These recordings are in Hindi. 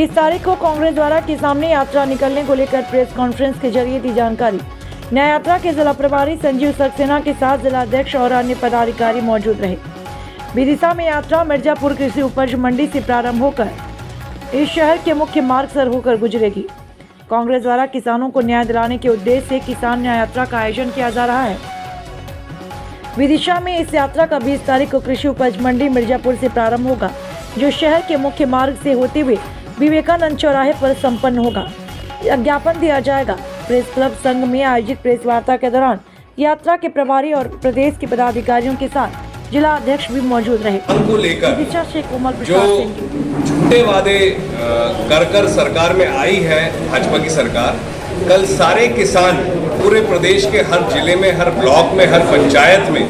20 तारीख को कांग्रेस द्वारा किसान यात्रा निकलने को लेकर प्रेस कॉन्फ्रेंस के जरिए दी जानकारी। न्याय यात्रा के जिला प्रभारी संजीव सक्सेना के साथ जिला अध्यक्ष और अन्य पदाधिकारी मौजूद रहे। विदिशा में यात्रा मिर्जापुर कृषि उपज मंडी से प्रारंभ होकर इस शहर के मुख्य मार्ग से होकर गुजरेगी। कांग्रेस द्वारा किसानों को न्याय दिलाने के उद्देश्य से किसान न्याय यात्रा का आयोजन किया जा रहा है। विदिशा में इस यात्रा का 20 तारीख को कृषि उपज मंडी मिर्जापुर से प्रारंभ होगा, जो शहर के मुख्य मार्ग से होते हुए विवेकानंद चौराहे पर संपन्न होगा। ज्ञापन दिया जाएगा। प्रेस क्लब संघ में आयोजित प्रेस वार्ता के दौरान यात्रा के प्रभारी और प्रदेश के पदाधिकारियों के साथ जिला अध्यक्ष भी मौजूद रहे। को लेकर जो झूठे वादे कर सरकार में आई है भाजपा की सरकार, कल सारे किसान पूरे प्रदेश के हर जिले में, हर ब्लॉक में, हर पंचायत में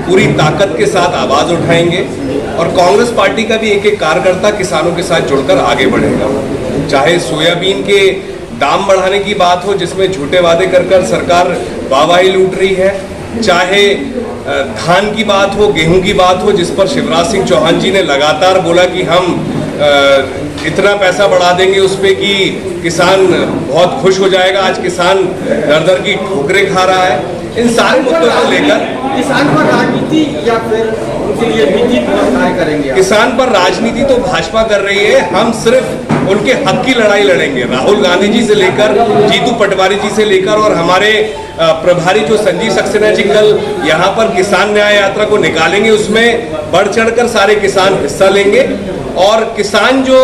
पूरी ताकत के साथ आवाज उठाएंगे और कांग्रेस पार्टी का भी एक एक कार्यकर्ता किसानों के साथ जुड़कर आगे बढ़ेगा। चाहे सोयाबीन के दाम बढ़ाने की बात हो जिसमें झूठे वादे कर सरकार वाहवाही लूट रही है, चाहे धान की बात हो, गेहूं की बात हो जिस पर शिवराज सिंह चौहान जी ने लगातार बोला कि हम इतना पैसा बढ़ा देंगे उस पे कि किसान बहुत खुश हो जाएगा। आज किसान दर दर की ठोकरें खा रहा है। इन सारे मुद्दों को लेकर किसान पर राजनीति या फिर उनके लिए नीति तय करेंगे? किसान पर राजनीति तो भाजपा कर रही है, हम सिर्फ उनके हक की लड़ाई लड़ेंगे। राहुल गांधी जी से लेकर जीतू पटवारी जी से लेकर और हमारे प्रभारी जो संजीव सक्सेना जी कल यहाँ पर किसान न्याय यात्रा को निकालेंगे, उसमें बढ़ चढ़कर सारे किसान हिस्सा लेंगे और किसान जो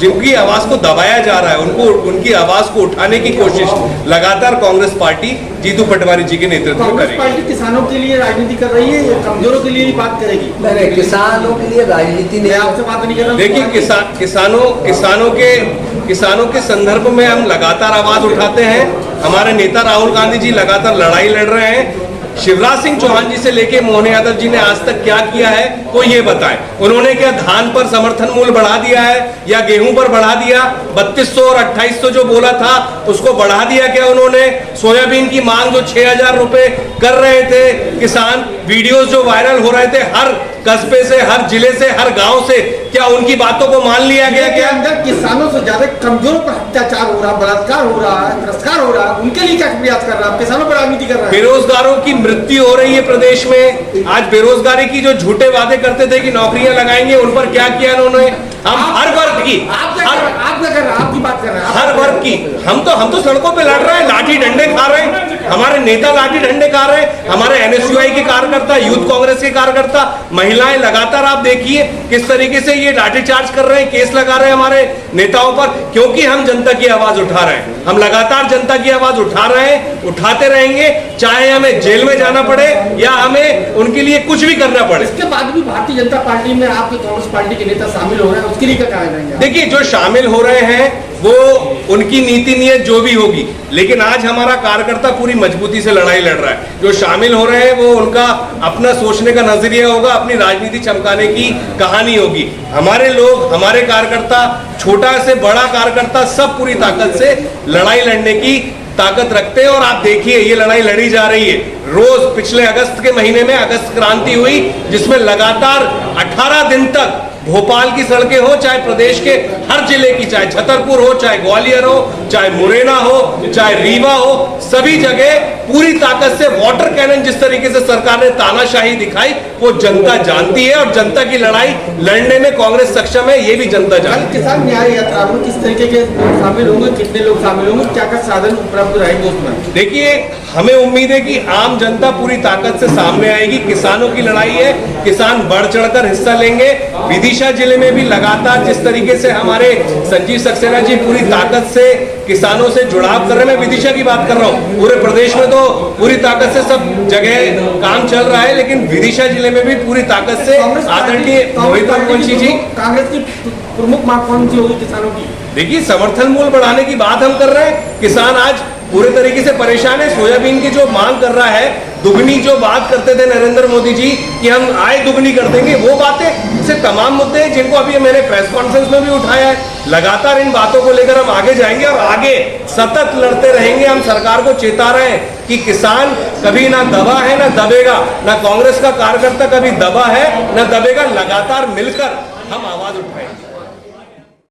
जिनकी आवाज को दबाया जा रहा है उनकी आवाज को उठाने की कोशिश लगातार कांग्रेस पार्टी जीतू पटवारी जी के नेतृत्व में करेगी। पार्टी किसानों के लिए राजनीति कर रही है या कमजोरों के लिए ही बात करेगी? नहीं, किसानों के लिए राजनीति नहीं। आपसे बात नहीं कर रहा। देखिए, किसानों के संदर्भ में हम लगातार आवाज उठाते हैं। हमारे नेता राहुल गांधी जी लगातार लड़ाई लड़ रहे हैं। शिवराज सिंह चौहान जी से लेके मोहन यादव जी ने आज तक क्या किया है वो ये बताएं। उन्होंने क्या धान पर समर्थन मूल्य बढ़ा दिया है या गेहूं पर बढ़ा दिया? 3200 और 2800 जो बोला था उसको बढ़ा दिया क्या उन्होंने? सोयाबीन की मांग जो 6000 रुपए कर रहे थे किसान, वीडियोस जो वायरल हो रहे थे हर कस्बे से, हर जिले से, हर गांव से, क्या उनकी बातों को मान लिया गया? क्या अंदर किसानों से ज्यादा कमजोरों पर अत्याचार हो रहा, बलात्कार हो रहा है, तिरस्कार हो रहा है, उनके लिए क्या प्रयास कर रहा है? किसानों पर राजनीति कर रहा है। बेरोजगारों की मृत्यु हो रही है प्रदेश में। आज बेरोजगारी की जो झूठे वादे करते थे कि नौकरियां लगाएंगे, उन पर क्या किया उन्होंने? हम हर वर्ग की, आपकी बात कर रहे हैं, हर वर्ग की, हम तो सड़कों पे लड़ रहे हैं, लाठी डंडे खा रहे हैं, हमारे नेता लाठी डंडे खा रहे हैं, हमारे एनएसयूआई के कार्यकर्ता, यूथ कांग्रेस के कार्यकर्ता, महिलाएं लगातार आप देखिए किस तरीके से ये लाठीचार्ज कर रहे हैं, केस लगा रहे हैं हमारे नेताओं पर, क्योंकि हम जनता की आवाज उठा रहे हैं। हम लगातार जनता की आवाज उठा रहे हैं, उठाते रहेंगे, चाहे हमें जेल में जाना पड़े या हमें उनके लिए कुछ भी करना पड़े। इसके बाद भी भारतीय जनता पार्टी में आपके कांग्रेस पार्टी के नेता शामिल हो रहे हैं, उसके लिए क्या कहा जाएगा? देखिए, जो शामिल हो रहे हैं वो उनकी नीति नियत जो भी होगी, लेकिन आज हमारा कार्यकर्ता पूरी मजबूती से लड़ाई लड़ रहा है। जो शामिल हो रहे हैं वो उनका अपना सोचने का नजरिया होगा, अपनी राजनीति चमकाने की कहानी होगी। हमारे लोग, हमारे कार्यकर्ता, छोटा से बड़ा कार्यकर्ता सब पूरी ताकत से लड़ाई लड़ने की ताकत रखते हैं और आप देखिए ये लड़ाई लड़ी जा रही है। रोज पिछले अगस्त के महीने में अगस्त क्रांति हुई जिसमें लगातार 18 दिन तक भोपाल की सड़कें हो, चाहे प्रदेश के हर जिले की, चाहे छतरपुर हो, चाहे ग्वालियर हो, चाहे मुरैना हो, चाहे रीवा हो, सभी जगह पूरी ताकत से वाटर कैनन जिस तरीके से सरकार ने तानाशाही दिखाई वो जनता जानती है और जनता की लड़ाई लड़ने में कांग्रेस सक्षम है, ये भी जनता जानती है। किसान न्याय यात्रा में किस तरीके के लोग शामिल होंगे, कितने लोग शामिल होंगे, क्या क्या साधन उपलब्ध रहेंगे उसमें? देखिए, हमें उम्मीद है कि आम जनता पूरी ताकत से सामने आएगी। किसानों की लड़ाई है, किसान बढ़ चढ़कर हिस्सा लेंगे। विदिशा जिले में भी लगातार जिस तरीके से हमारे संजीव सक्सेना जी पूरी ताकत से किसानों से जुड़ाव कर रहे हैं, मैं विदिशा की बात कर रहा हूँ, पूरे प्रदेश में तो पूरी ताकत से सब जगह काम चल रहा है, लेकिन विदिशा जिले में भी पूरी ताकत से आदरणीय मोहित वंशी जी। कांग्रेस की प्रमुख मांग कौन सी होगी किसानों की? देखिए, समर्थन मूल्य बढ़ाने की बात हम कर रहे हैं। किसान आज पूरे तरीके से परेशान है। सोयाबीन की जो मांग कर रहा है, दुगनी जो बात करते थे नरेंद्र मोदी जी कि हम आय दुगनी कर देंगे, वो बातें से तमाम मुद्दे हैं जिनको अभी मैंने प्रेस कॉन्फ्रेंस में भी उठाया है। लगातार इन बातों को लेकर हम आगे जाएंगे और आगे सतत लड़ते रहेंगे। हम सरकार को चेता रहे हैं कि किसान कभी ना दबा है ना दबेगा, ना कांग्रेस का कार्यकर्ता कभी दबा है ना दबेगा। लगातार मिलकर हम आवाज उठाएंगे।